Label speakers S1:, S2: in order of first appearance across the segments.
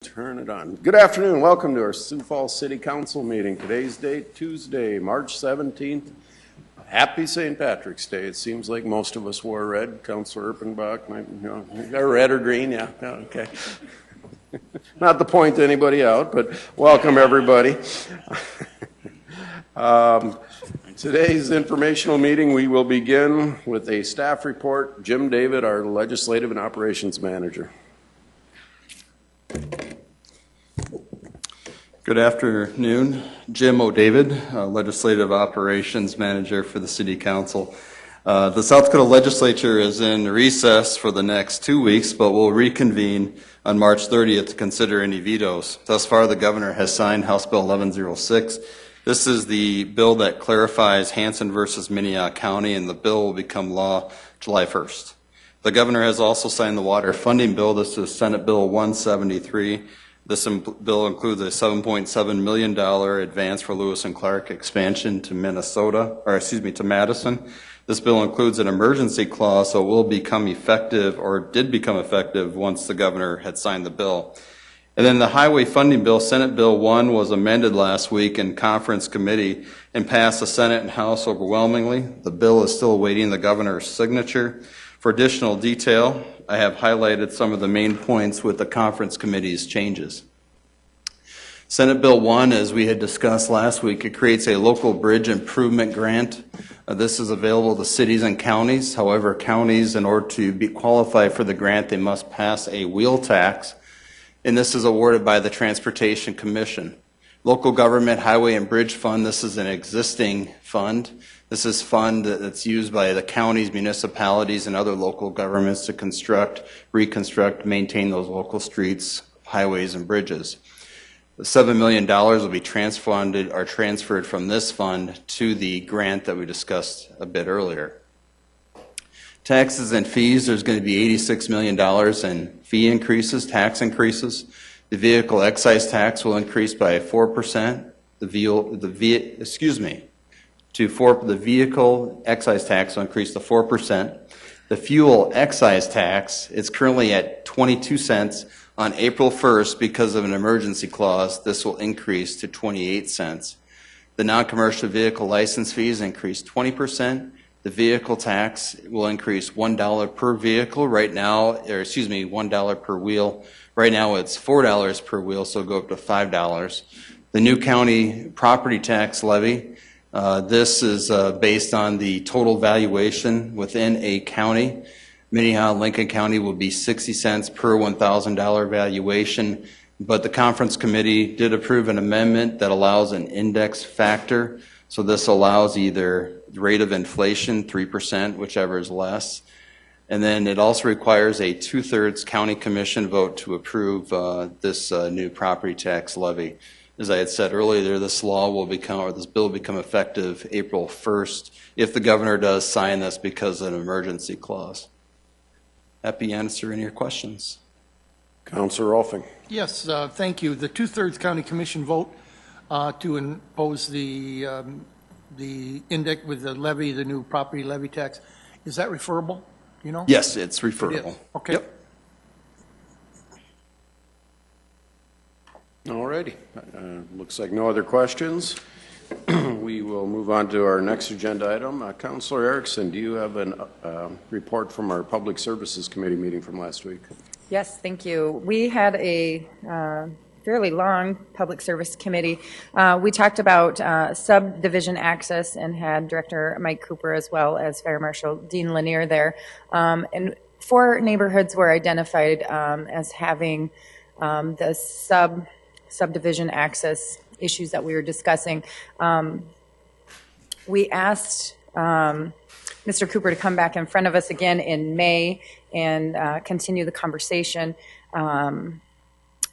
S1: Turn it on. Good afternoon. Welcome to our Sioux Falls City Council meeting. Today's date, Tuesday, March 17th. Happy St. Patrick's Day. It seems like most of us wore red. Councilor Erpenbach, red or green, yeah, okay. Not to point anybody out, but welcome everybody. Today's informational meeting, we will begin with a staff report. Jim David, our Legislative and Operations Manager.
S2: Good afternoon. Jim O'David, Legislative Operations Manager for the City Council. The South Dakota Legislature is in recess for the next 2 weeks, but will reconvene on March 30th to consider any vetoes. Thus far, the Governor has signed House Bill 1106. This is the bill that clarifies Hanson versus Minnehaha County, and the bill will become law July 1st. The Governor has also signed the Water Funding Bill. This is Senate Bill 173. This bill includes a $7.7 million advance for Lewis and Clark expansion to to Madison. This bill includes an emergency clause, so it will become effective, or did become effective, once the Governor had signed the bill. And then the Highway Funding Bill, Senate Bill 1, was amended last week in conference committee and passed the Senate and House overwhelmingly. The bill is still awaiting the Governor's signature. For additional detail, I have highlighted some of the main points with the conference committee's changes. Senate Bill 1, as we had discussed last week, it creates a local bridge improvement grant. This is available to cities and counties. However, counties, in order to be qualified for the grant, they must pass a wheel tax, and this is awarded by the Transportation Commission. Local Government Highway and Bridge Fund, this is an existing fund. This is fund that's used by the counties, municipalities, and other local governments to construct, reconstruct, maintain those local streets, highways, and bridges. The $7 million will be transferred from this fund to the grant that we discussed a bit earlier. Taxes and fees, there's going to be $86 million in fee increases, tax increases. The vehicle excise tax will increase by 4%. The vehicle excise tax will increase to 4%. The fuel excise tax is currently at 22 cents. On April 1st, because of an emergency clause, this will increase to 28 cents. The non-commercial vehicle license fees increase 20%. The vehicle tax will increase $1 per vehicle right now, $1 per wheel. Right now it's $4 per wheel, so it'll go up to $5. The new county property tax levy, this is based on the total valuation within a county. Minnehaha and Lincoln County will be 60 cents per $1,000 valuation, but the conference committee did approve an amendment that allows an index factor. So this allows either the rate of inflation, 3%, whichever is less. And then it also requires a 2/3 county commission vote to approve this new property tax levy. As I had said earlier, this bill will become effective April 1st if the Governor does sign this because of an emergency clause. Happy to answer any of your questions.
S1: Councilor Rolfing.
S3: Yes, thank you. The 2/3 county commission vote to impose the index with the levy, the new property levy tax, is that referable? You know?
S2: Yes, it's referable.
S3: Okay.
S2: Yep.
S1: All righty. Looks like no other questions. We will move on to our next agenda item. Councilor Erickson, do you have a report from our Public Services Committee meeting from last week?
S4: Yes, thank you. We had a fairly long Public Service Committee. We talked about subdivision access and had Director Mike Cooper as well as Fire Marshal Dean Lanier there. And 4 neighborhoods were identified as having the subdivision access issues that we were discussing. We asked Mr. Cooper to come back in front of us again in May and continue the conversation.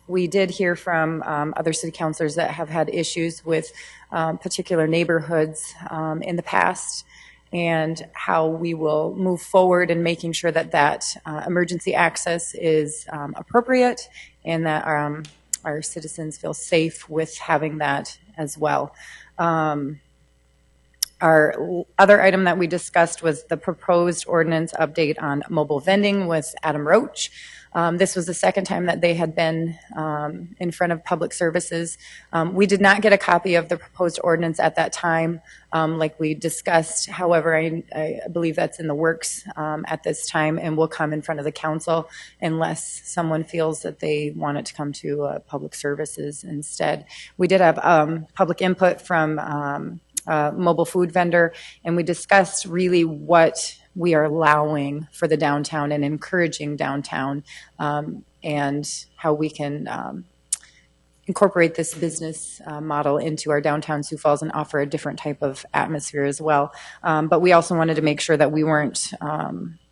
S4: We did hear from other city councilors that have had issues with particular neighborhoods in the past, and how we will move forward in making sure that emergency access is appropriate and that our citizens feel safe with having that as well. Our other item that we discussed was the proposed ordinance update on mobile vending with Adam Roach. This was the second time that they had been in front of Public Services. We did not get a copy of the proposed ordinance at that time, like we discussed. However, I believe that's in the works at this time and will come in front of the council unless someone feels that they want it to come to Public Services instead. We did have public input from mobile food vendor, and we discussed really what we are allowing for the downtown and encouraging downtown, and how we can incorporate this business model into our downtown Sioux Falls and offer a different type of atmosphere as well. But we also wanted to make sure that we weren't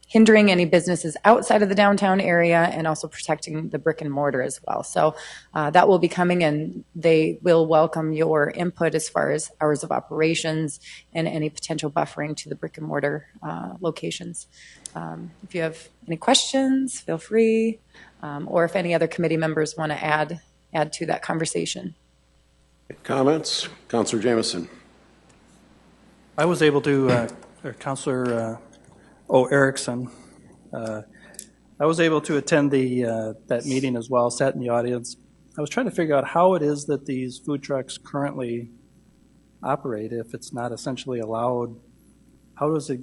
S4: hindering any businesses outside of the downtown area and also protecting the brick and mortar as well. So that will be coming, and they will welcome your input as far as hours of operations and any potential buffering to the brick and mortar locations. If you have any questions, feel free, or if any other committee members want to add to that conversation.
S1: Comments? Councilor Jameson.
S5: I was able to, Councilor Erickson, I was able to attend that meeting as well, sat in the audience. I was trying to figure out how it is that these food trucks currently operate. If it's not essentially allowed, how are they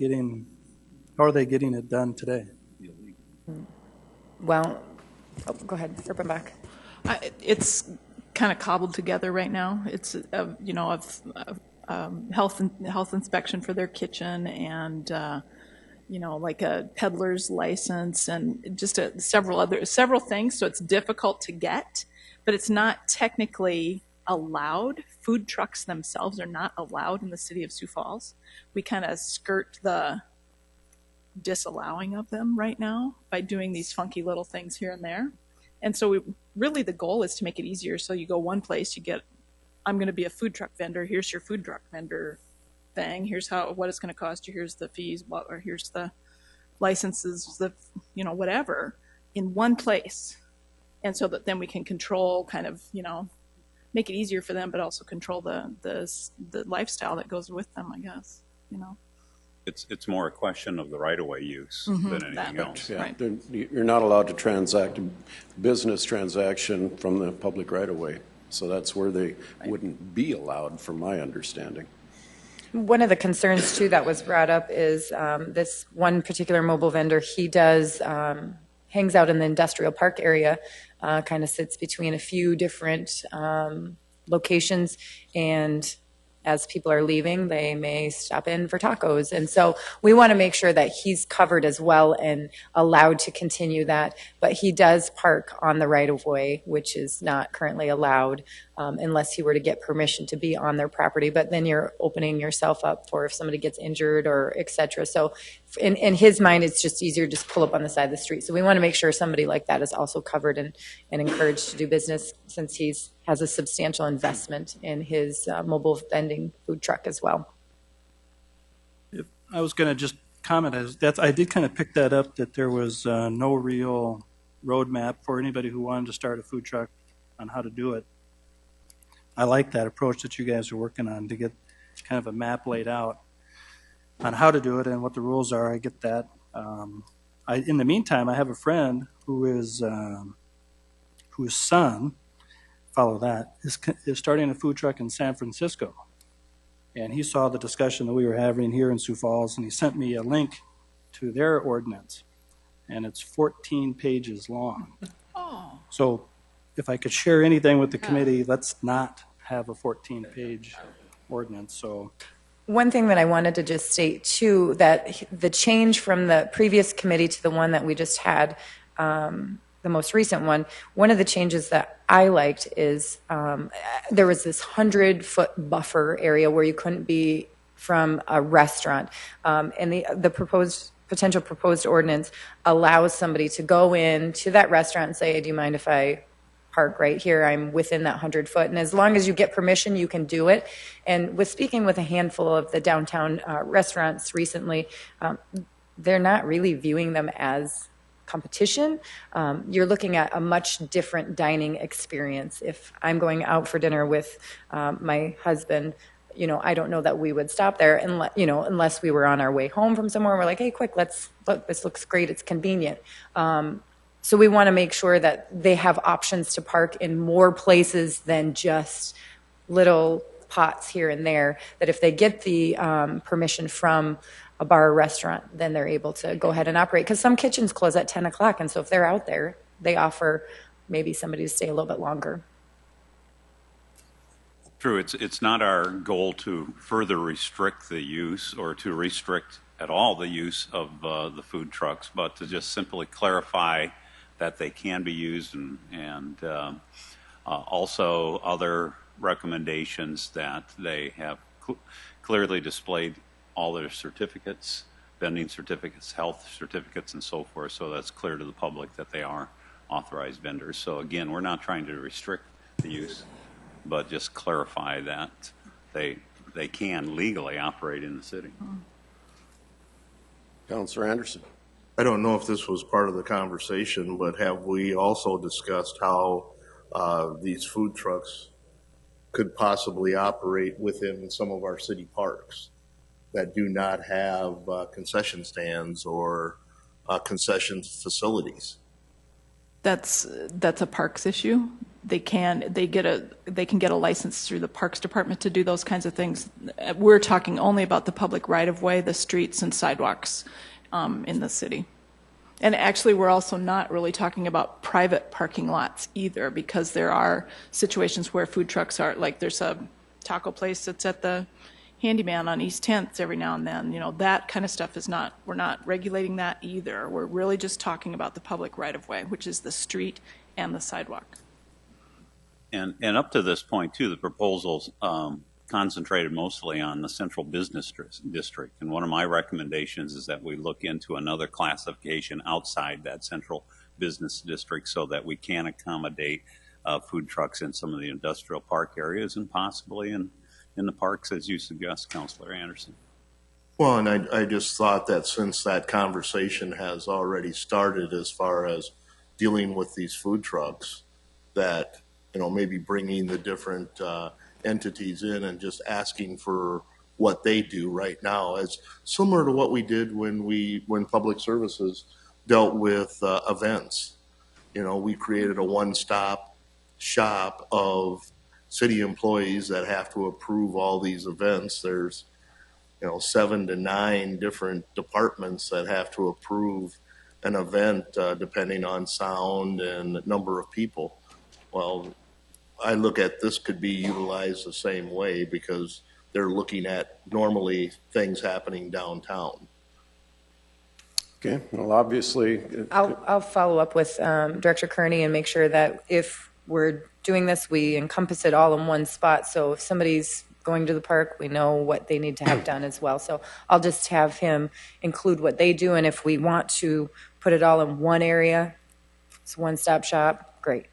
S5: getting it done today?
S4: Well, go ahead, Erpenbach.
S6: It's kind of cobbled together right now. It's health inspection for their kitchen and like a peddler's license and just several things. So it's difficult to get, but it's not technically allowed. Food trucks themselves are not allowed in the city of Sioux Falls. We kind of skirt the disallowing of them right now by doing these funky little things here and there. And so really the goal is to make it easier. So you go one place, you get, I'm going to be a food truck vendor. Here's your food truck vendor thing. Here's what it's going to cost you. Here's the fees, or here's the licenses, whatever, in one place. And so that then we can control kind of, make it easier for them, but also control the lifestyle that goes with them, I guess,
S7: It's more a question of the right-of-way use than anything else.
S1: Yeah,
S6: Right.
S1: you're not allowed to transact a business transaction from the public right-of-way. So that's where they wouldn't be allowed, from my understanding.
S4: One of the concerns, too, that was brought up is this one particular mobile vendor. He does, hangs out in the industrial park area, kind of sits between a few different locations, and as people are leaving, they may stop in for tacos. And so we want to make sure that he's covered as well and allowed to continue that. But he does park on the right-of-way, which is not currently allowed unless he were to get permission to be on their property. But then you're opening yourself up for if somebody gets injured or et cetera. So in his mind, it's just easier to just pull up on the side of the street. So we want to make sure somebody like that is also covered and encouraged to do business, since has a substantial investment in his mobile vending food truck as well.
S5: I was going to just comment, I did kind of pick that up, that there was no real roadmap for anybody who wanted to start a food truck on how to do it. I like that approach that you guys are working on, to get kind of a map laid out on how to do it and what the rules are. I get that. In the meantime, I have a friend whose son, follow that, is starting a food truck in San Francisco. And he saw the discussion that we were having here in Sioux Falls, and he sent me a link to their ordinance. And it's 14 pages long.
S6: Oh.
S5: So if I could share anything with the committee, let's not have a 14-page ordinance. So
S4: one thing that I wanted to just state, too, that the change from the previous committee to the one that we just had, the most recent one of the changes that I liked is there was this 100-foot buffer area where you couldn't be from a restaurant. And the potential proposed ordinance allows somebody to go in to that restaurant and say, hey, do you mind if I park right here? I'm within that 100-foot. And as long as you get permission, you can do it. And with speaking with a handful of the downtown restaurants recently, they're not really viewing them as competition. You're looking at a much different dining experience. If I'm going out for dinner with my husband, I don't know that we would stop there unless we were on our way home from somewhere. We're like, hey, quick, look, this looks great. It's convenient. So we want to make sure that they have options to park in more places than just little pots here and there, that if they get the permission from a bar or restaurant, then they're able to go ahead and operate. Because some kitchens close at 10 o'clock, and so if they're out there, they offer maybe somebody to stay a little bit longer.
S7: True, it's not our goal to further restrict the use or to restrict at all the use of the food trucks, but to just simply clarify that they can be used, and also other recommendations that they have clearly displayed all their certificates, vending certificates, health certificates, and so forth, so that's clear to the public that they are authorized vendors. So again, we're not trying to restrict the use, but just clarify that they can legally operate in the city.
S1: Councilor Anderson.
S8: I don't know if this was part of the conversation, but have we also discussed how these food trucks could possibly operate within some of our city parks that do not have concession stands or concession facilities?
S6: That's a parks issue. They can get a license through the Parks Department to do those kinds of things. We're talking only about the public right-of-way, the streets and sidewalks in the city. And actually, we're also not really talking about private parking lots either, because there are situations where food trucks are, like there's a taco place that's at the Handyman on East 10th every now and then. That kind of stuff is not, we're not regulating that either. We're really just talking about the public right-of-way, which is the street and the sidewalk.
S7: And up to this point, too, the proposals concentrated mostly on the central business district. And one of my recommendations is that we look into another classification outside that central business district so that we can accommodate food trucks in some of the industrial park areas and possibly in the parks, as you suggest, Councilor Anderson.
S8: Well, and I just thought that since that conversation has already started as far as dealing with these food trucks, that maybe bringing the different entities in and just asking for what they do right now, as similar to what we did when Public Services dealt with events. We created a one-stop shop of city employees that have to approve all these events. There's 7 to 9 different departments that have to approve an event depending on sound and number of people. Well, I look at this could be utilized the same way, because they're looking at normally things happening downtown.
S1: Okay, well, obviously.
S4: I'll follow up with Director Kearney and make sure that if we're doing this, we encompass it all in one spot. So if somebody's going to the park, we know what they need to have done as well. So I'll just have him include what they do, and if we want to put it all in one area, it's one-stop shop, great.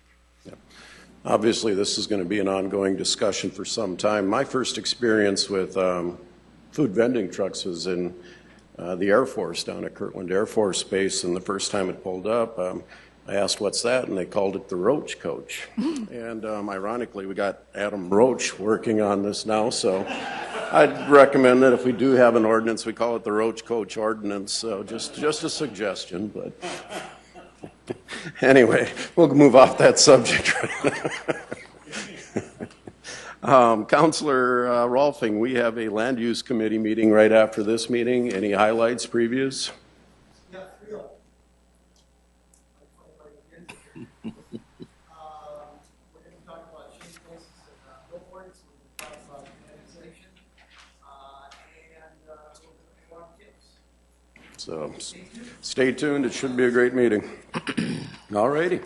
S1: Obviously, this is going to be an ongoing discussion for some time. My first experience with food vending trucks was in the Air Force down at Kirtland Air Force Base, and the first time it pulled up, I asked, what's that? And they called it the Roach Coach. And ironically, we got Adam Roach working on this now, so I'd recommend that if we do have an ordinance, we call it the Roach Coach ordinance. So just a suggestion, but anyway, we'll move off that subject. Councilor Rolfing, we have a land use committee meeting right after this meeting. Any highlights, previews?
S3: Yeah, 3 of them. We're going to talk about change places and billboards. We're going to talk about annexation and a lot of tips.
S1: So stay tuned. It should be a great meeting. All righty.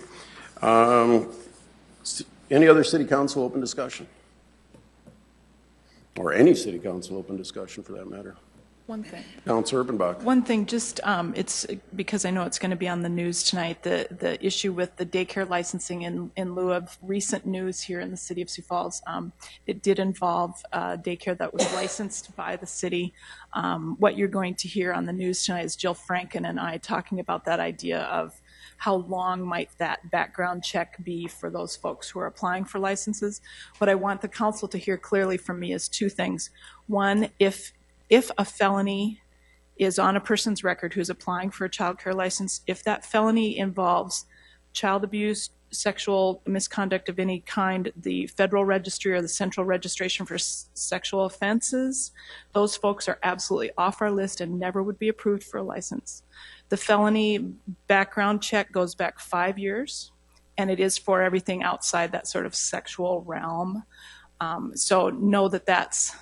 S1: Any other city council open discussion? Or any city council open discussion for that matter?
S6: One thing.
S1: Councilor Urbanbach.
S6: One thing, just it's because I know it's going to be on the news tonight, the issue with the daycare licensing in lieu of recent news here in the city of Sioux Falls. It did involve daycare that was licensed by the city. What you're going to hear on the news tonight is Jill Franken and I talking about that idea of how long might that background check be for those folks who are applying for licenses. What I want the council to hear clearly from me is two things. One, if a felony is on a person's record who's applying for a child care license, if that felony involves child abuse, sexual misconduct of any kind, the federal registry or the central registration for sexual offenses, those folks are absolutely off our list and never would be approved for a license. The felony background check goes back 5 years, and it is for everything outside that sort of sexual realm. So know that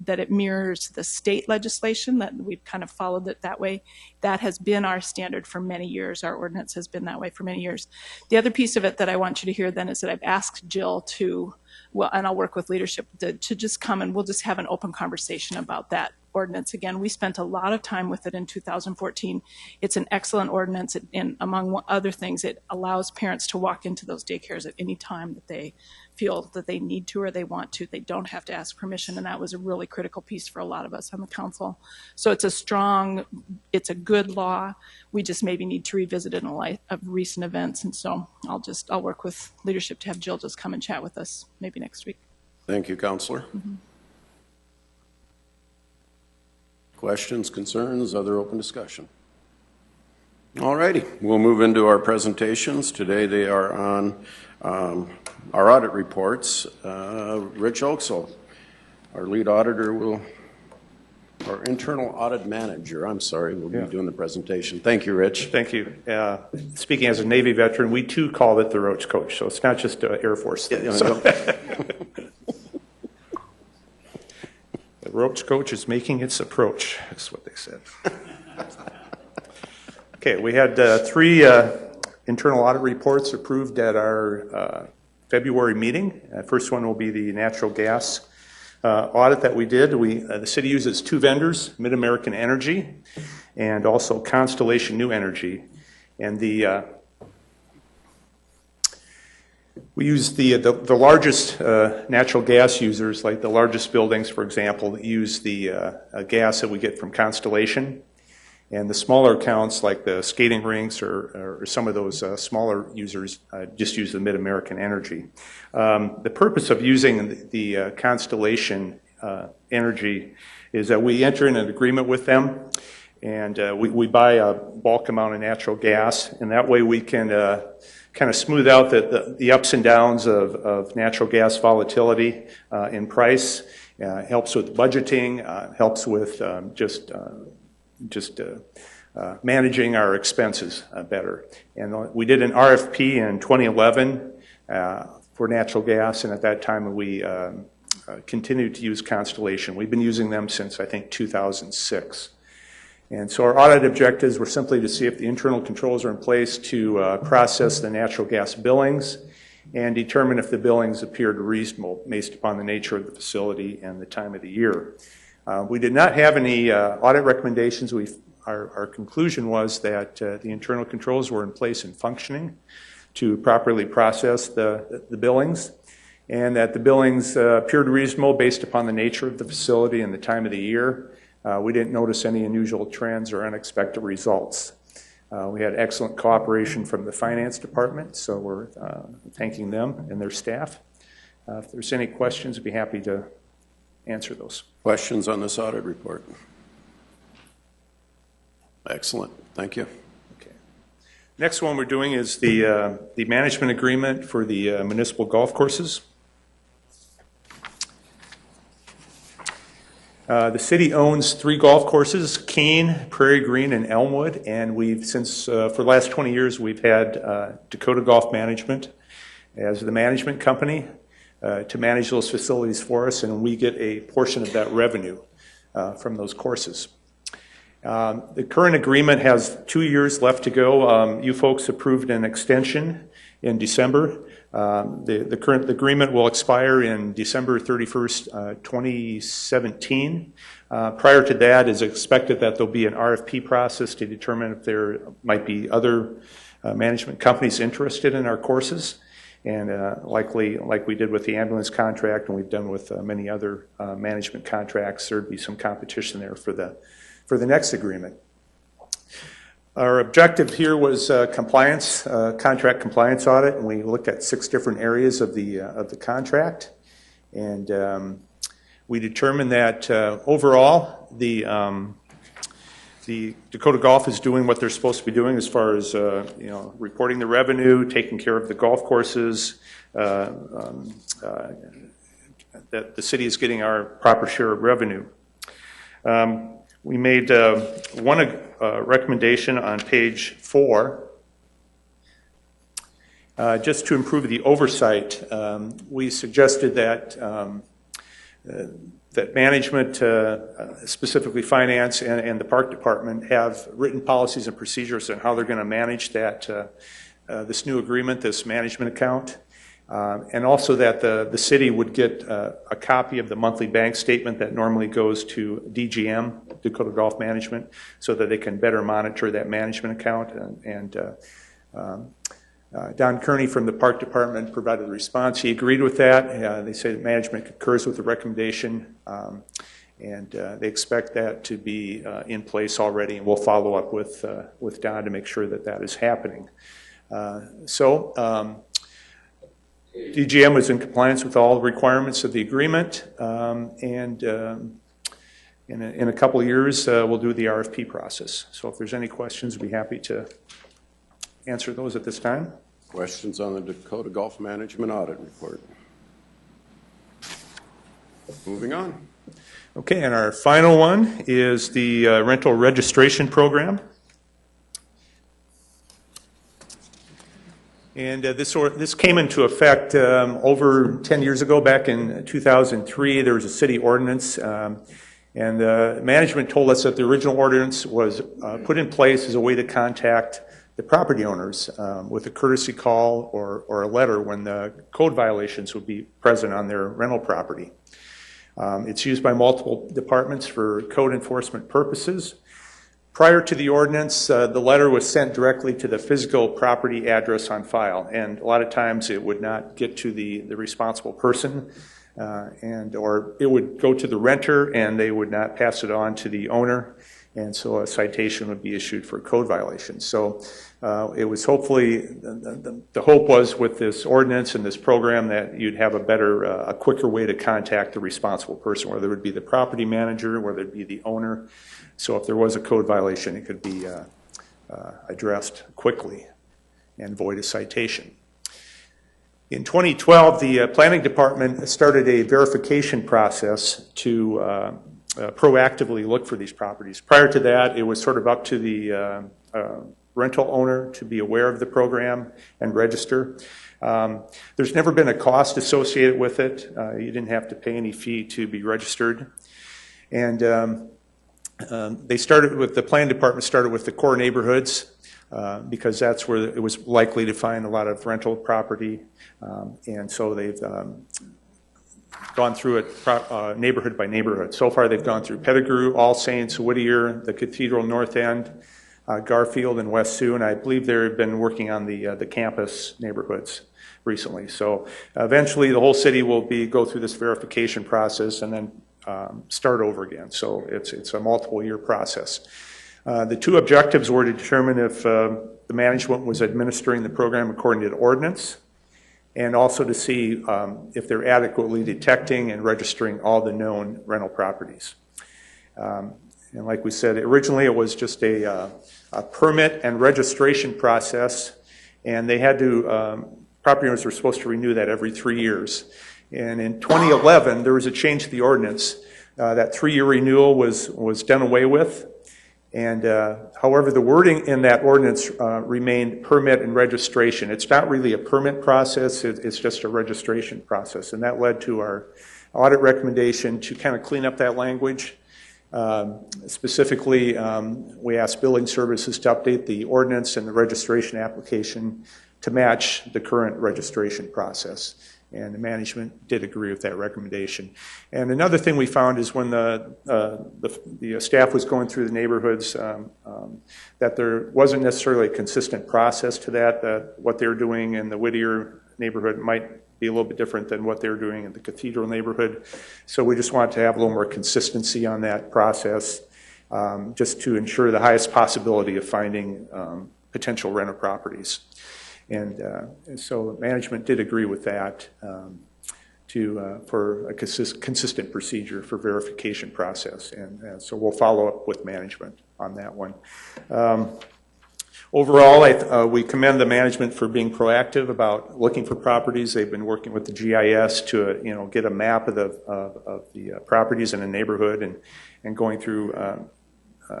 S6: it mirrors the state legislation, that we've kind of followed it that way. That has been our standard for many years. Our ordinance has been that way for many years. The other piece of it that I want you to hear then is that I've asked Jill to, well, and I'll work with leadership to just come and we'll just have an open conversation about that ordinance. Again, we spent a lot of time with it in 2014. It's an excellent ordinance, and among other things, it allows parents to walk into those daycares at any time that they feel that they need to or they want to. They don't have to ask permission, and that was a really critical piece for a lot of us on the council. So it's a good law. We just maybe need to revisit it in light of recent events, and so I'll work with leadership to have Jill just come and chat with us maybe next week.
S1: Thank you, Counselor.
S6: Mm-hmm.
S1: Questions, concerns, other open discussion? All righty, we'll move into our presentations. Today they are on our audit reports. Rich Oaksel, our lead auditor, our internal audit manager, will be doing the presentation. Thank you, Rich.
S9: Thank you. Speaking as a Navy veteran, we too call it the Roach Coach, so it's not just an Air Force thing. The Roach Coach is making its approach, is what they said. Okay, we had 3 internal audit reports approved at our February meeting. First one will be the natural gas audit that we did. The city uses 2 vendors, Mid-American Energy and also Constellation New Energy. And we use the largest natural gas users, like the largest buildings, for example, use the gas that we get from Constellation. And the smaller accounts, like the skating rinks or some of those smaller users, just use the Mid-American Energy. The purpose of using the Constellation Energy is that we enter in an agreement with them, and we buy a bulk amount of natural gas, and that way we can kind of smooth out the ups and downs of natural gas volatility in price. Helps with budgeting, helps with just managing our expenses better. And we did an RFP in 2011 for natural gas, and at that time we continued to use Constellation. We've been using them since, I think, 2006. And so our audit objectives were simply to see if the internal controls are in place to process the natural gas billings and determine if the billings appeared reasonable based upon the nature of the facility and the time of the year. We did not have any audit recommendations. Our conclusion was that the internal controls were in place and functioning to properly process the billings, and that the billings appeared reasonable based upon the nature of the facility and the time of the year. We didn't notice any unusual trends or unexpected results. We had excellent cooperation from the finance department, so we're thanking them and their staff. If there's any questions, I'd be happy to answer those.
S1: Questions on this audit report? Excellent. Thank you.
S9: Okay. Next one we're doing is the management agreement for the municipal golf courses. The city owns 3 golf courses, Keene, Prairie Green, and Elmwood, and we've for the last 20 years we've had Dakota Golf Management as the management company to manage those facilities for us, and we get a portion of that revenue from those courses. The current agreement has 2 years left to go. You folks approved an extension in December. The current agreement will expire in December 31st, 2017. Prior to that, it's expected that there'll be an RFP process to determine if there might be other management companies interested in our courses. And likely, like we did with the ambulance contract and we've done with many other management contracts, there'd be some competition there for the next agreement. Our objective here was compliance, contract compliance audit, and we looked at 6 different areas of the contract. And we determined that overall the Dakota Golf is doing what they're supposed to be doing as far as reporting the revenue, taking care of the golf courses, that the city is getting our proper share of revenue. We made one recommendation on page 4. Just to improve the oversight, we suggested that that management, specifically finance and the park department, have written policies and procedures on how they're going to manage that this new agreement, this management account. And also that the city would get a copy of the monthly bank statement that normally goes to DGM, Dakota Golf Management, so that they can better monitor that management account. And Don Kearney from the Park Department provided a response. He agreed with that. They say that management concurs with the recommendation, and they expect that to be in place already, and we'll follow up with Don to make sure that that is happening. DGM was in compliance with all the requirements of the agreement, and in a couple of years, we'll do the RFP process. So if there's any questions, we'd be happy to answer those at this time.
S1: Questions on the Dakota Golf Management Audit Report? Moving on.
S9: Okay, and our final one is the rental registration program. And this came into effect over 10 years ago. Back in 2003, there was a city ordinance, and management told us that the original ordinance was put in place as a way to contact the property owners with a courtesy call or a letter when the code violations would be present on their rental property. It's used by multiple departments for code enforcement purposes. Prior to the ordinance, the letter was sent directly to the physical property address on file, and a lot of times it would not get to the responsible person, or it would go to the renter and they would not pass it on to the owner, and so a citation would be issued for code violations. So it was hopefully, the hope was with this ordinance and this program that you'd have a quicker way to contact the responsible person, whether it would be the property manager, whether it be the owner. So if there was a code violation, it could be addressed quickly and void a citation. In 2012, the planning department started a verification process to proactively look for these properties. Prior to that, it was sort of up to the rental owner to be aware of the program and register. There's never been a cost associated with it. You didn't have to pay any fee to be registered. And the planning department started with the core neighborhoods because that's where it was likely to find a lot of rental property. And so they've gone through it neighborhood by neighborhood. So far they've gone through Pettigrew, All Saints, Whittier, the Cathedral North End, Garfield, and West Sioux, and I believe they've been working on the campus neighborhoods recently. So eventually the whole city will go through this verification process and then start over again. So it's a multiple year process. The two objectives were to determine if the management was administering the program according to the ordinance, and also to see if they're adequately detecting and registering all the known rental properties. And like we said, originally it was just a permit and registration process, and they had to, property owners were supposed to renew that every 3 years. And in 2011, there was a change to the ordinance. That 3-year renewal was done away with. And however, the wording in that ordinance remained permit and registration. It's not really a permit process, it's just a registration process. And that led to our audit recommendation to kind of clean up that language. Specifically, we asked building services to update the ordinance and the registration application to match the current registration process. And the management did agree with that recommendation. And another thing we found is when the staff was going through the neighborhoods, that there wasn't necessarily a consistent process to that what they were doing in the Whittier neighborhood might be a little bit different than what they're doing in the Cathedral neighborhood. So we just wanted to have a little more consistency on that process. just to ensure the highest possibility of finding potential rental properties. And so management did agree with that for a consistent procedure for verification process. And so we'll follow up with management on that one. Overall, we commend the management for being proactive about looking for properties. They've been working with the GIS to get a map of the properties in a neighborhood and going through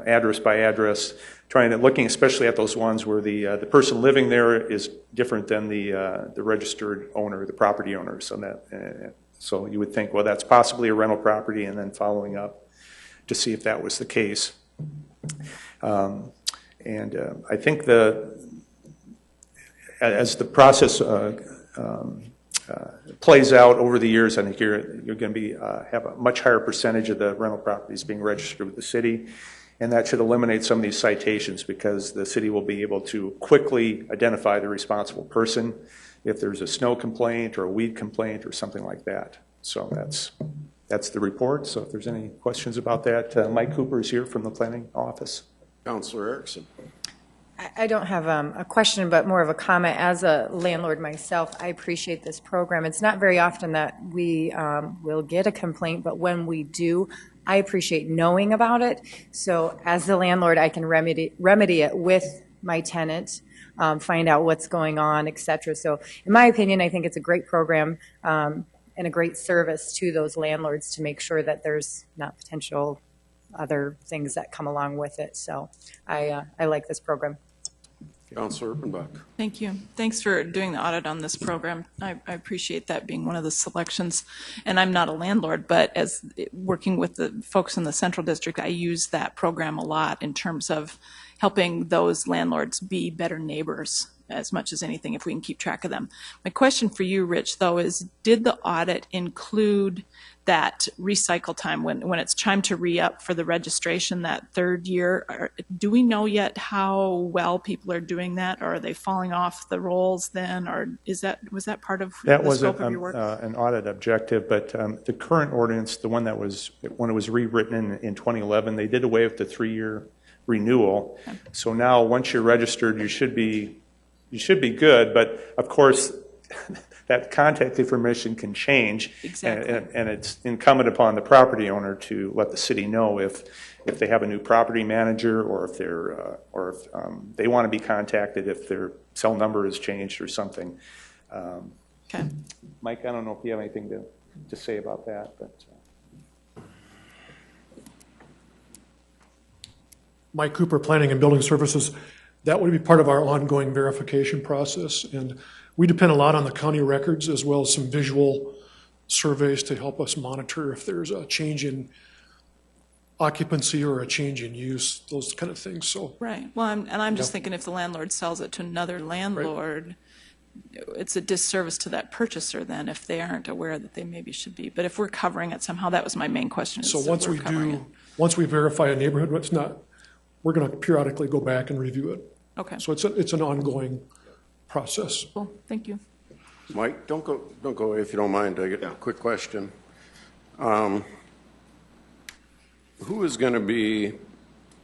S9: address by address, looking especially at those ones where the person living there is different than the registered owner, the property owner. So you would think, well, that's possibly a rental property, and then following up to see if that was the case. I think as the process plays out over the years, I think you're going to have a much higher percentage of the rental properties being registered with the city, and that should eliminate some of these citations because the city will be able to quickly identify the responsible person if there's a snow complaint or a weed complaint or something like that. So that's the report. So if there's any questions about that, Mike Cooper is here from the planning office.
S1: Councilor Erickson.
S4: I don't have a question, but more of a comment. As a landlord myself, I appreciate this program. It's not very often that we will get a complaint, but when we do, I appreciate knowing about it. So as the landlord, I can remedy it with my tenant, find out what's going on, et cetera. So in my opinion, I think it's a great program and a great service to those landlords to make sure that there's not potential other things that come along with it. So I like this program.
S1: Councilor Erpenbach.
S6: Thank you. Thanks for doing the audit on this program. I appreciate that being one of the selections. And I'm not a landlord, but as working with the folks in the Central District, I use that program a lot in terms of helping those landlords be better neighbors as much as anything, if we can keep track of them. My question for you, Rich, though, is did the audit include that recycle time when it's time to re-up for the registration that third year? Do we know yet how well people are doing that, or are they falling off the rolls then, or was that part of the scope of your work?
S9: That was an audit objective, but the current ordinance, the one that was when it was rewritten in 2011, they did away with the 3-year renewal. Okay. So now once you're registered, you should be good, but of course that contact information can change. Exactly. And it's incumbent upon the property owner to let the city know if they have a new property manager, or if they want to be contacted if their cell number has changed or something.
S6: Okay.
S9: Mike, I don't know if you have anything to say about that, but.
S10: Mike Cooper, Planning and Building Services. That would be part of our ongoing verification process, and we depend a lot on the county records as well as some visual surveys to help us monitor if there's a change in occupancy or a change in use, those kind of things. So
S6: right. Well, I'm just thinking if the landlord sells it to another landlord, right, it's a disservice to that purchaser then if they aren't aware that they maybe should be. But if we're covering it somehow, that was my main question.
S10: So once we verify a neighborhood, we're going to periodically go back and review it.
S6: Okay.
S10: So it's an ongoing process.
S6: Cool. Thank you.
S1: Mike, don't go away if you don't mind. I get a quick question. Who is going to be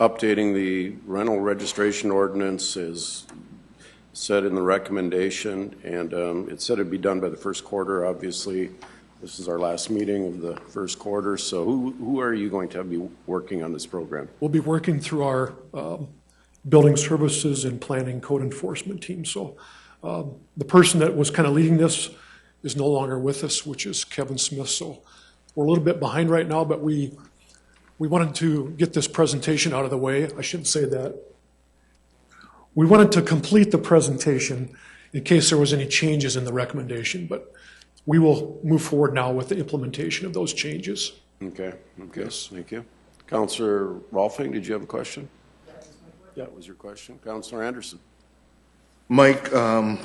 S1: updating the rental registration ordinance as said in the recommendation? And it said it'd be done by the first quarter. Obviously, this is our last meeting of the first quarter. So who are you going to be working on this program?
S10: We'll be working through our building services and planning code enforcement team. So the person that was kind of leading this is no longer with us, which is Kevin Smith. So we're a little bit behind right now, but we wanted to get this presentation out of the way. I shouldn't say that. We wanted to complete the presentation in case there was any changes in the recommendation, but we will move forward now with the implementation of those changes.
S1: Okay. Yes. Thank you. Councilor Rolfing, did you have a question? Yeah. That was your question. Councilor Anderson.
S8: Mike,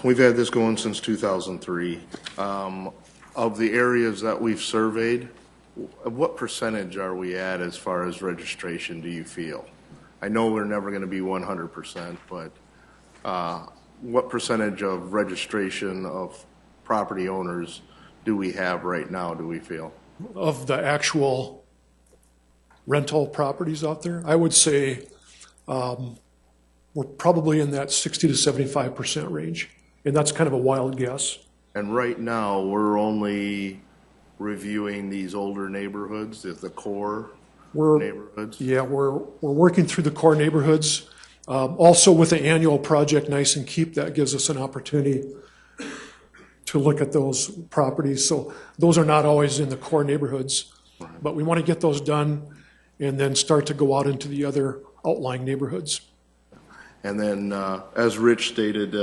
S8: we've had this going since 2003. Of the areas that we've surveyed, what percentage are we at as far as registration, do you feel? I know we're never going to be 100%, but what percentage of registration of property owners do we have right now, do we feel?
S10: Of the actual rental properties out there. I would say we're probably in that 60 to 75% range, and that's kind of a wild guess.
S8: And right now, we're only reviewing these older neighborhoods, the core neighborhoods?
S10: Yeah, we're working through the core neighborhoods. Also with the annual project Nice and Keep, that gives us an opportunity to look at those properties. So those are not always in the core neighborhoods, but we want to get those done and then start to go out into the other outlying neighborhoods.
S8: And then, as Rich stated,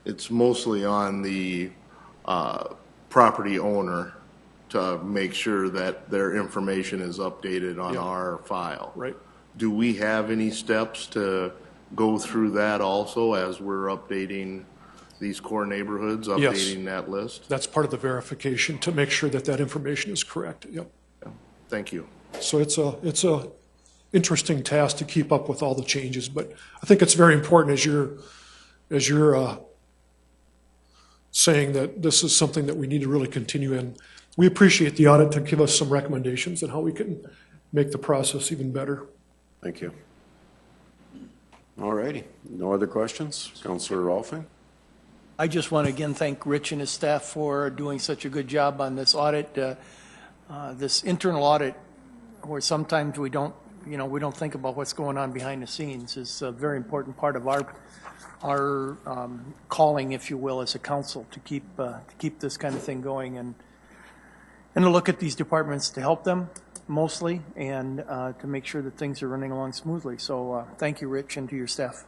S8: it's mostly on the property owner to make sure that their information is updated on our file.
S10: Right.
S8: Do we have any steps to go through that also as we're updating these core neighborhoods, updating that list?
S10: That's part of the verification to make sure that that information is correct. Yep.
S8: Thank you.
S10: So it's a interesting task to keep up with all the changes, but I think it's very important as you're saying that this is something that we need to really continue in. We appreciate the audit to give us some recommendations on how we can make the process even better.
S1: Thank you. All righty. No other questions? Councillor Rolfing?
S3: I just want to again thank Rich and his staff for doing such a good job on this audit, this internal audit, where sometimes we don't think about what's going on behind the scenes, is a very important part of our calling, if you will, as a council to keep this kind of thing going and to look at these departments to help them mostly and to make sure that things are running along smoothly. So thank you, Rich, and to your staff.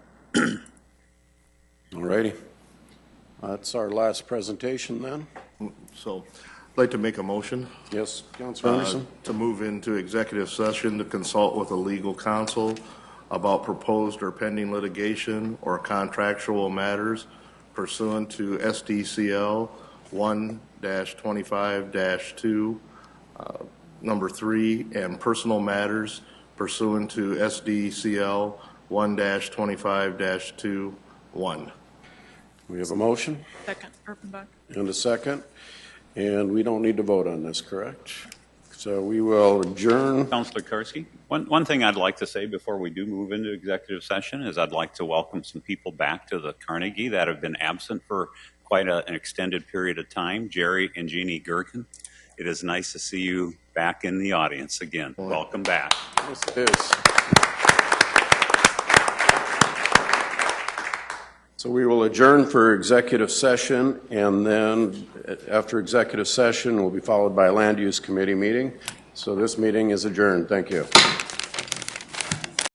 S1: All righty. That's our last presentation then.
S8: So I'd like to make a motion.
S1: Yes, Councilor Anderson.
S8: To move into executive session to consult with a legal counsel about proposed or pending litigation or contractual matters pursuant to SDCL 1-25-2, number 3, and personal matters pursuant to SDCL 1-25-2-1.
S1: We have a motion.
S6: Second, Erpenbach.
S1: And a second. And we don't need to vote on this, correct? So we will adjourn.
S7: Councilor Karski, one thing I'd like to say before we do move into executive session is I'd like to welcome some people back to the Carnegie that have been absent for quite an extended period of time. Jerry and Jeannie Gherkin, it is nice to see you back in the audience again. Welcome back.
S1: Yes, it is. So we will adjourn for executive session, and then after executive session will be followed by a land use committee meeting. So this meeting is adjourned. Thank you.